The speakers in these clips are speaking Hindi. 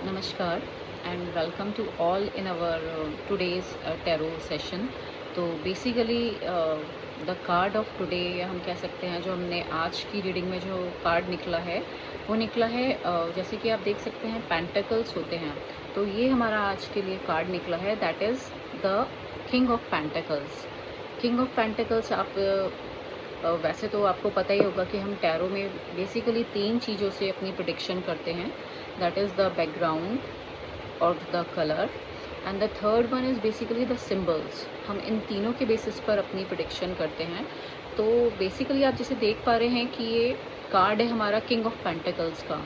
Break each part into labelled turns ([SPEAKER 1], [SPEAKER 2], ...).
[SPEAKER 1] नमस्कार and welcome to all in our today's tarot session. तो basically the card of today, या हम कह सकते हैं जो हमने आज की रीडिंग में जो कार्ड निकला है वो निकला है, जैसे कि आप देख सकते हैं पेंटिकल्स होते हैं। तो ये हमारा आज के लिए कार्ड निकला है, that is the king of pentacles. King of pentacles आप वैसे तो आपको पता ही होगा कि हम टैरो में बेसिकली तीन चीज़ों से अपनी प्रिडिक्शन करते हैं, दैट इज़ द बैकग्राउंड और the colour, and the third one is basically the symbols. हम इन तीनों के बेसिस पर अपनी प्रिडिक्शन करते हैं। तो बेसिकली आप जैसे देख पा रहे हैं कि ये कार्ड है हमारा किंग ऑफ पेंटिकल्स का।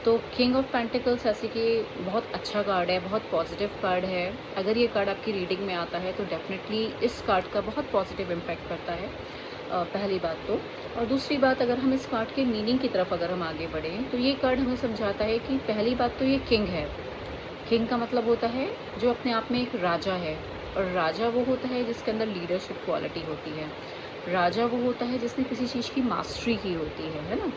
[SPEAKER 1] तो किंग ऑफ पेंटिकल्स ऐसे कि बहुत अच्छा कार्ड है, बहुत पॉजिटिव कार्ड है। अगर ये कार्ड आपकी रीडिंग में आता है तो डेफिनेटली इस कार्ड का बहुत पॉजिटिव इम्पैक्ट पड़ता है, पहली बात तो। और दूसरी बात, अगर हम इस कार्ड के मीनिंग की तरफ अगर हम आगे बढ़ें तो ये कार्ड हमें समझाता है कि पहली बात तो ये किंग है। किंग का मतलब होता है जो अपने आप में एक राजा है, और राजा वो होता है जिसके अंदर लीडरशिप क्वालिटी होती है। राजा वो होता है जिसने किसी चीज़ की मास्टरी की होती है ना।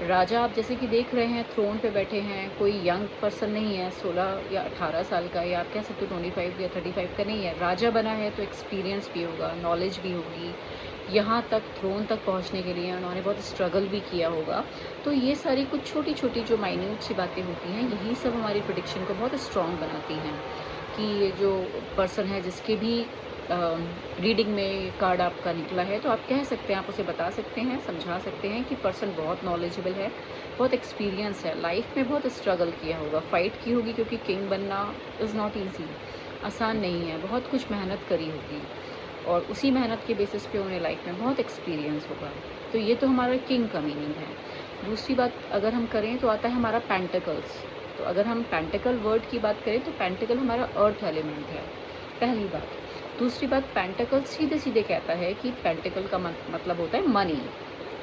[SPEAKER 1] राजा आप जैसे कि देख रहे हैं थ्रोन पे बैठे हैं, कोई यंग पर्सन नहीं है, 16 या 18 साल का, या आप कह सकते हो 25 या 35 का नहीं है। राजा बना है तो एक्सपीरियंस भी होगा, नॉलेज भी होगी। यहाँ तक थ्रोन तक पहुँचने के लिए उन्होंने बहुत स्ट्रगल भी किया होगा। तो ये सारी कुछ छोटी छोटी जो माइन्यूट सी बातें होती हैं, यही सब हमारी प्रिडिक्शन को बहुत स्ट्रॉन्ग बनाती हैं कि ये जो पर्सन है जिसके भी रीडिंग में कार्ड आपका निकला है, तो आप कह सकते हैं, आप उसे बता सकते हैं, समझा सकते हैं कि पर्सन बहुत नॉलेजेबल है, बहुत एक्सपीरियंस है, लाइफ में बहुत स्ट्रगल किया होगा, फाइट की होगी, क्योंकि किंग बनना इज़ नॉट ईजी, आसान नहीं है, बहुत कुछ मेहनत करी होगी, और उसी मेहनत के बेसिस पे उन्हें लाइफ में बहुत एक्सपीरियंस होगा। तो ये तो हमारा किंग का मीनिंग है। दूसरी बात अगर हम करें तो आता है हमारा पेंटिकल्स। तो अगर हम पेंटिकल वर्ड की बात करें तो पेंटिकल हमारा अर्थ एलिमेंट है, पहली बात। दूसरी बात, पेंटिकल सीधे सीधे कहता है कि पेंटिकल का मतलब होता है मनी,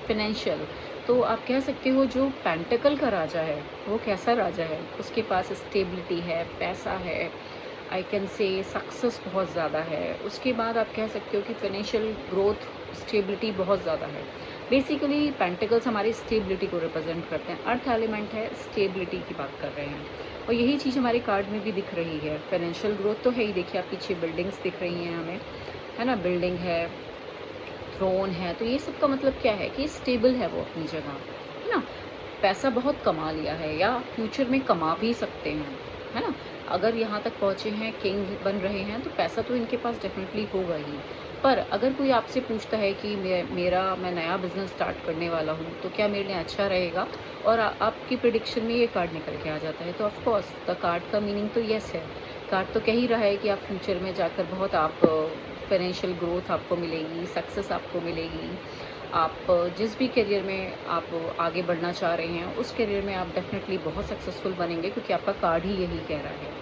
[SPEAKER 1] फिनेंशियल। तो आप कह सकते हो जो पेंटिकल का राजा है वो कैसा राजा है, उसके पास स्टेबिलिटी है, पैसा है, आई कैन से सक्सेस बहुत ज़्यादा है। उसके बाद आप कह सकते हो कि फाइनेंशियल ग्रोथ, स्टेबिलिटी बहुत ज़्यादा है। बेसिकली पेंटिकल्स हमारी स्टेबिलिटी को रिप्रेजेंट करते हैं, अर्थ एलिमेंट है, स्टेबिलिटी की बात कर रहे हैं, और यही चीज़ हमारे कार्ड में भी दिख रही है। फाइनेंशियल ग्रोथ तो है ही, देखिए आप पीछे बिल्डिंग्स दिख रही हैं हमें, है ना, बिल्डिंग है, थ्रोन है, तो ये सब का मतलब क्या है कि स्टेबल है वो अपनी जगह, है ना। पैसा बहुत कमा लिया है या फ्यूचर में कमा भी सकते हैं, है ना। अगर यहाँ तक पहुँचे हैं, किंग बन रहे हैं, तो पैसा तो इनके पास डेफिनेटली होगा ही। पर अगर कोई आपसे पूछता है कि मैं नया बिजनेस स्टार्ट करने वाला हूँ, तो क्या मेरे लिए अच्छा रहेगा, और आपकी प्रिडिक्शन में ये कार्ड निकल के आ जाता है, तो ऑफ कोर्स द कार्ड का मीनिंग तो यस है। कार्ड तो कह ही रहा है कि आप फ्यूचर में जाकर बहुत आप फाइनेंशियल ग्रोथ आपको मिलेगी, सक्सेस आपको मिलेगी। आप जिस भी करियर में आप आगे बढ़ना चाह रहे हैं, उस करियर में आप डेफिनेटली बहुत सक्सेसफुल बनेंगे, क्योंकि आपका कार्ड ही यही कह रहा है।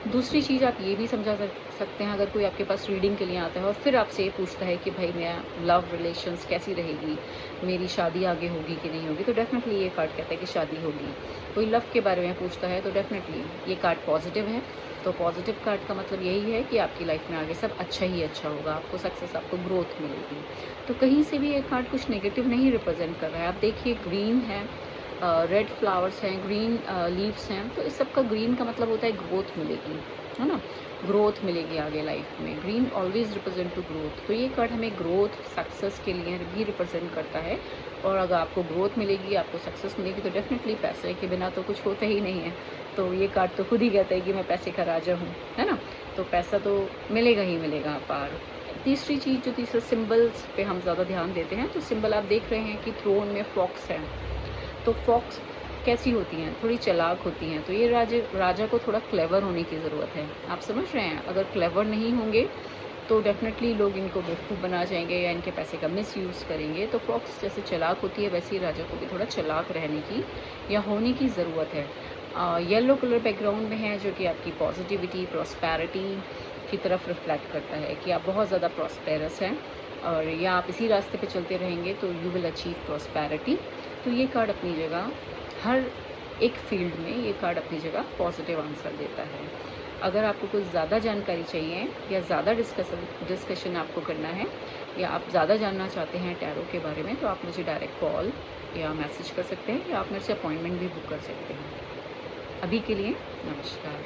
[SPEAKER 1] दूसरी चीज़ आप ये भी समझा सकते हैं, अगर कोई आपके पास रीडिंग के लिए आता है और फिर आपसे ये पूछता है कि भाई मैं लव रिलेशंस कैसी रहेगी, मेरी शादी आगे होगी कि नहीं होगी, तो डेफिनेटली ये कार्ड कहता है कि शादी होगी। कोई लव के बारे में पूछता है तो डेफिनेटली ये कार्ड पॉजिटिव है। तो पॉजिटिव कार्ड का मतलब यही है कि आपकी लाइफ में आगे सब अच्छा ही अच्छा होगा, आपको सक्सेस, आपको ग्रोथ मिलेगी। तो कहीं से भी ये कार्ड कुछ नेगेटिव नहीं रिप्रेजेंट कर रहा है। आप देखिए ग्रीन है, रेड फ्लावर्स हैं, ग्रीन लीव्स हैं, तो इस सब का ग्रीन का मतलब होता है ग्रोथ मिलेगी, है ना, ग्रोथ मिलेगी आगे लाइफ में। Green always represent to growth, तो ये कार्ड हमें ग्रोथ, सक्सेस के लिए भी रिप्रेजेंट करता है। और अगर आपको ग्रोथ मिलेगी, आपको सक्सेस मिलेगी, तो डेफिनेटली पैसे के बिना तो कुछ होता ही नहीं है। तो ये कार्ड तो खुद ही कहता है कि मैं पैसे का राजा हूँ, है ना। तो पैसा तो मिलेगा ही मिलेगा पार। तीसरी चीज़, जो तीसरा सिंबल्स पे हम ज़्यादा ध्यान देते हैं, तो सिंबल आप देख रहे हैं कि थ्रोन में फॉक्स है। तो फॉक्स कैसी होती हैं, थोड़ी चालाक होती हैं, तो ये राजा को थोड़ा क्लेवर होने की ज़रूरत है। आप समझ रहे हैं, अगर क्लेवर नहीं होंगे तो डेफिनेटली लोग इनको बेवकूफ़ बना जाएंगे या इनके पैसे का मिसयूज़ करेंगे। तो फॉक्स जैसे चालाक होती है, वैसे ही राजा को भी थोड़ा चालाक रहने की या होने की ज़रूरत है। येलो कलर बैकग्राउंड में है, जो कि आपकी पॉजिटिविटी, प्रॉस्पेरिटी की तरफ रिफ्लेक्ट करता है कि आप बहुत ज़्यादा प्रॉस्पेरस हैं, और या आप इसी रास्ते पे चलते रहेंगे तो यू विल अचीव प्रॉस्पेरिटी। तो ये कार्ड अपनी जगह, हर एक फील्ड में ये कार्ड अपनी जगह पॉजिटिव आंसर देता है। अगर आपको कुछ ज़्यादा जानकारी चाहिए या ज़्यादा डिस्कशन आपको करना है, या आप ज़्यादा जानना चाहते हैं टैरो के बारे में, तो आप मुझे डायरेक्ट कॉल या मैसेज कर सकते हैं, या आप मेरे से अपॉइंटमेंट भी बुक कर सकते हैं। अभी के लिए नमस्कार।